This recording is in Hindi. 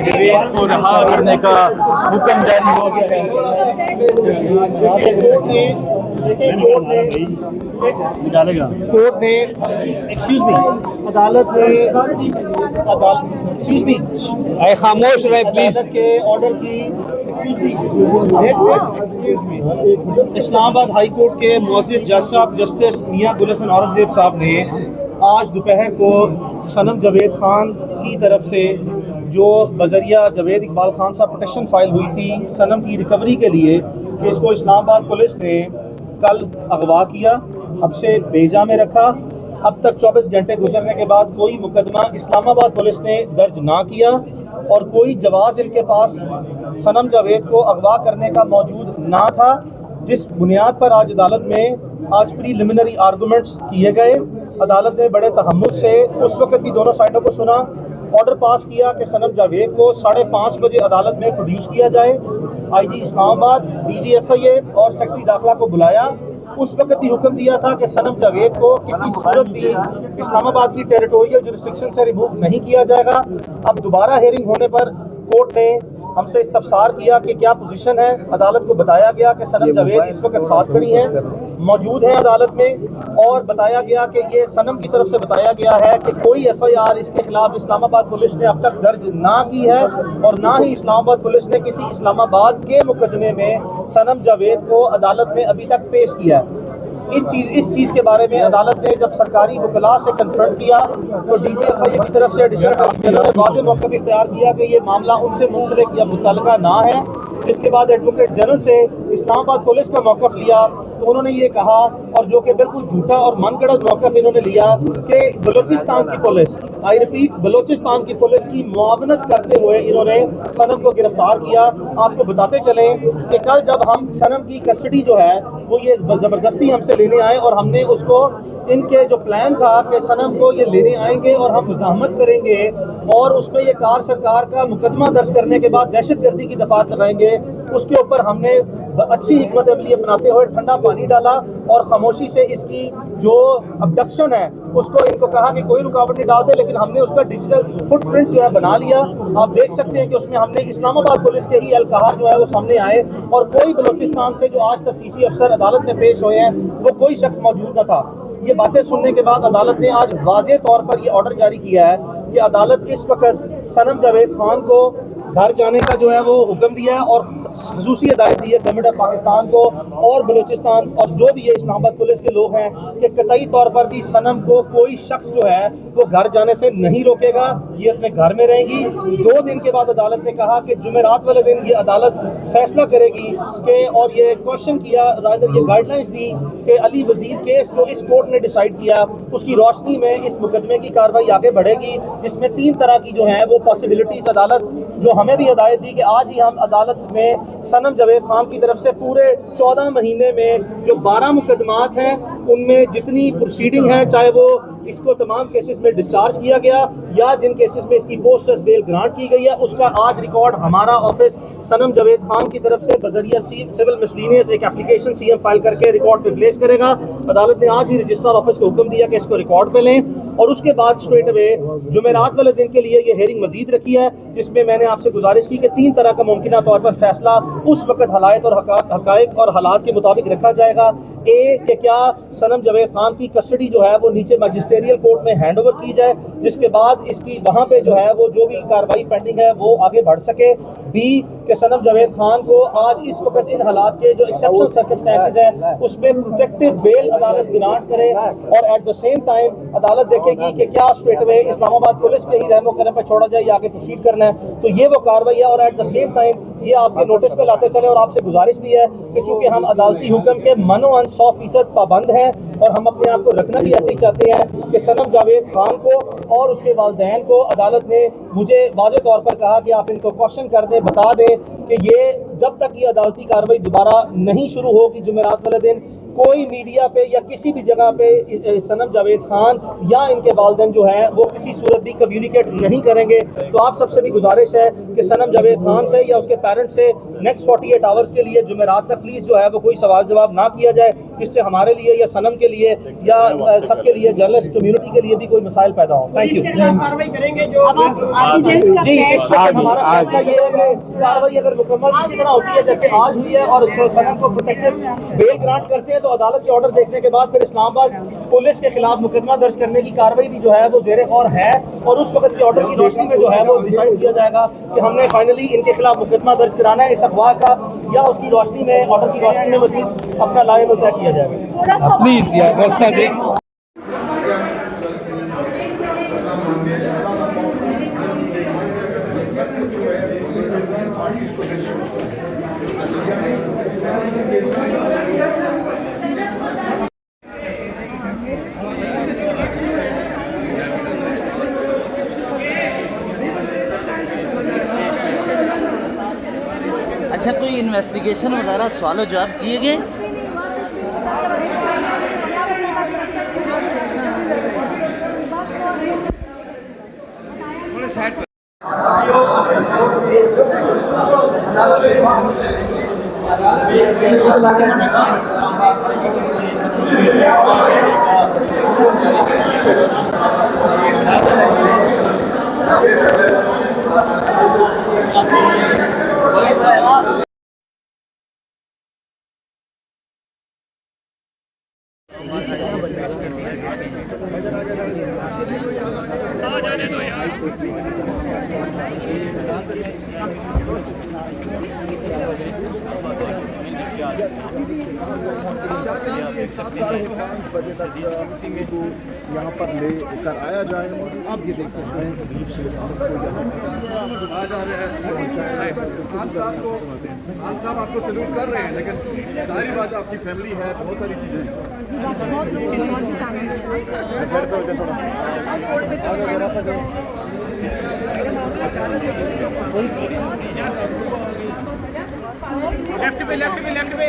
जवेद को रहा करने का हुक्म जारी हो गया है। कोर्ट ने अदालत खामोश रहे प्लीज के ऑर्डर की इस्लामाबाद हाई कोर्ट के मुअज़्ज़िज़ जज साहब जस्टिस मियां गुल हसन औरंगज़ेब साहब ने आज दोपहर को सनम जावेद खान की तरफ से जो बजरिया जावेद इकबाल खान साहब पिटिशन फाइल हुई थी सनम की रिकवरी के लिए कि इसको इस्लामाबाद पुलिस ने कल अगवा किया, हब्से बेजा में रखा। अब तक 24 घंटे गुजरने के बाद कोई मुकदमा इस्लामाबाद पुलिस ने दर्ज ना किया और कोई जवाज़ इनके पास सनम जावेद को अगवा करने का मौजूद ना था, जिस बुनियाद पर आज अदालत में आज प्रीलिमिनरी आर्गूमेंट्स किए गए। अदालत ने बड़े तहम्मुल से उस वक्त भी दोनों साइडों को सुना, ऑर्डर पास किया कि सनम जावेद को 5:30 बजे अदालत में प्रोड्यूस किया जाए। IG इस्लामाबाद, DG FIA और सेक्रेटरी दाखिला को बुलाया। उस वक्त भी हुक्म दिया था कि सनम जावेद को किसी सूरत भी इस्लामाबाद की टेरिटोरियल जुरिस्डिक्शन से रिमूव नहीं किया जाएगा। अब दोबारा हेयरिंग होने पर कोर्ट ने हमसे इस्तफसार किया कि क्या पोजीशन है। अदालत को बताया गया कि सनम जावेद इस वक्त साथ खड़ी है, मौजूद है अदालत में, और बताया गया कि ये सनम की तरफ से बताया गया है कि कोई FIR इसके खिलाफ इस्लामाबाद पुलिस ने अब तक दर्ज ना की है और ना ही इस्लामाबाद पुलिस ने किसी इस्लामाबाद के मुकदमे में सनम जावेद को अदालत में अभी तक पेश किया है। इस चीज़ के बारे में अदालत ने जब सरकारी वकला से कन्फ्रंट किया तो DG FIA की तरफ से एडिशनल जनरल ने वाज़ेह मौक़िफ़ इख्तियार किया कि ये मामला उनसे मुंसलिक या मुतल्लिका ना है। जिसके बाद एडवोकेट जनरल से इस्लामाबाद पुलिस का मौक़िफ़ लिया तो उन्होंने ये कहा, और जो कि बिल्कुल झूठा और मनगढ़ंत मौक़िफ़ इन्होंने लिया, कि बलूचिस्तान की पुलिस, आई रिपीट, बलूचिस्तान की पुलिस की मुआवनत करते हुए इन्होंने सनम को गिरफ्तार किया। आपको बताते चलें कि कल जब हम सनम की कस्टडी जो है वो ये ज़बरदस्ती हमसे लेने आए और हमने उसको, इनके जो प्लान था कि सनम को ये लेने आएंगे और हम मुज़ाहमत करेंगे और उसमें ये कार सरकार का मुकदमा दर्ज करने के बाद दहशतगर्दी की दफात लगाएंगे, उसके ऊपर हमने अच्छी हिकमत अमली अपनाते हुए ठंडा पानी डाला और खामोशी से इसकी जो अबडक्शन है उसको इनको कहा कि कोई रुकावट नहीं डालते, लेकिन हमने उसका डिजिटल फुटप्रिंट जो है बना लिया। आप देख सकते हैं कि उसमें हमने इस्लामाबाद पुलिस के ही एहलकार जो है वो सामने आए और कोई बलूचिस्तान से जो आज तफ्तीशी अफसर अदालत में पेश हुए हैं वो कोई शख्स मौजूद न था। ये बातें सुनने के बाद अदालत ने आज वाज़ेह तौर पर ये ऑर्डर जारी किया है कि अदालत इस वक्त सनम जावेद खान को घर जाने का जो है वो हुक्म दिया है और ख़ुसूसी हिदायत दी है गवर्नमेंट ऑफ पाकिस्तान को और बलूचिस्तान और जो भी ये इस्लामाबाद पुलिस के लोग हैं कि कतई तौर पर भी सनम को कोई शख्स जो है वो घर जाने से नहीं रोकेगा, ये अपने घर में रहेंगी। 2 दिन के बाद अदालत ने कहा कि जुमेरात वाले दिन ये अदालत फैसला करेगी कि, और ये क्वेश्चन किया, रादर ये गाइडलाइंस दी कि अली वजीर केस जो इस कोर्ट ने डिसाइड किया उसकी रोशनी में इस मुकदमे की कार्रवाई आगे बढ़ेगी, जिसमें 3 तरह की जो है वो पॉसिबिलिटीज़ अदालत जो हमें भी हिदायत दी कि आज ही हम अदालत में सनम जावेद खान की तरफ से पूरे 14 महीने में जो 12 मुकदमात हैं उनमें जितनी प्रोसीडिंग है, चाहे वो इसको तमाम केसेस में डिस्चार्ज किया गया या जिन केसेस में इसकी पोस्टर्स बेल ग्रांट की गई है, उसका आज रिकॉर्ड हमारा ऑफिस सनम जावेद खान की तरफ से बजरिया सिविल मिसलेनियस एक एप्लीकेशन CM फाइल करके रिकॉर्ड पे प्लेस करेगा। अदालत ने आज ही रजिस्ट्रार ऑफिस को हुक्म दिया कि इसको रिकॉर्ड पे लें और उसके बाद स्ट्रेट अवे जुमेरात वाले दिन के लिए ये हेयरिंग मजीद रखी है, जिसमें मैंने आपसे गुजारिश की कि 3 तरह का मुमकिन तौर पर फैसला उस वक्त हलायत और हकायक और हालात के मुताबिक रखा जाएगा। कि क्या सनम जावेद खान की कस्टडी जो है वो नीचे मैजिस्ट्रियल कोर्ट में हैंड ओवर की जाए, जिसके बाद इसकी वहाँ पे जो है वो जो भी कार्रवाई पेंडिंग है वो आगे बढ़ सके। B कि सनम जावेद खान को आज इस वक्त इन हालात के जो एक्सेप्शनल सर्कमस्टेंसेस हैं उसमें प्रोटेक्टिव बेल अदालत ग्रांट करे और एट द सेम टाइम अदालत देखेगी कि क्या स्ट्रेट अवे इस्लामाबाद पुलिस के ही रहमो करम पर छोड़ा जाए या आगे प्रोसीड करना है, तो ये वो कार्रवाई है। और एट द सेम टाइम ये आपके नोटिस पे लाते चले और आपसे गुजारिश भी है कि चूंकि हम अदालती हुक्म के मनोअन 100% पाबंद हैं और हम अपने आप को रखना भी ऐसे ही चाहते हैं कि सनम जावेद खान को और उसके वालिदैन को अदालत ने मुझे वाज़ेह तौर पर कहा कि आप इनको क्वेश्चन कर दें, बता दें कि ये जब तक ये अदालती कार्रवाई दोबारा नहीं शुरू होगी जुमेरात वाले दिन, कोई मीडिया पे या किसी भी जगह पे सनम जावेद खान या इनके वालिदैन जो है वो किसी सूरत भी कम्युनिकेट नहीं करेंगे। तो आप सबसे भी गुजारिश है कि सनम जावेद खान से या उसके पेरेंट्स से नेक्स्ट 48 आवर्स के लिए जुमेरात तक प्लीज़ जो है वो कोई सवाल जवाब ना किया जाए, जिससे हमारे लिए या सनम के लिए या सबके लिए जर्नलिस्ट कम्युनिटी के लिए भी कोई मसाइल पैदा हो। Thank you. कार्रवाई करेंगे जो जी, इस वक्त हमारा फैसला ये है कि कार्रवाई अगर मुकम्मल इसी तरह होती है जैसे आज हुई है और सनम को प्रोटेक्टिव बेल ग्रांट करते हैं, तो अदालत के ऑर्डर देखने के बाद फिर इस्लामाबाद पुलिस के खिलाफ मुकदमा दर्ज करने की कार्रवाई भी जो है वो ज़ेरे गौर है, और उस वक्त के ऑर्डर की रोशनी में जो है वो डिसाइड किया जाएगा कि हमने फाइनली इनके खिलाफ मुकदमा दर्ज कराना है इस अफवाह का, या उसकी रोशनी में ऑर्डर की रोशनी में मजीद अपना लायब तय किया जाएगा। प्लीज यार फैसला दें। अच्छा, कोई इन्वेस्टिगेशन वगैरह सवाल जवाब दिए गए? यहाँ पर लेकर आया जाएगा। आप ये देख सकते हैं गरीब से आप साहब आपको सैल्यूट कर रहे हैं, लेकिन सारी बात आपकी फैमिली है, बहुत सारी चीज़ें हैं। लेफ्ट पे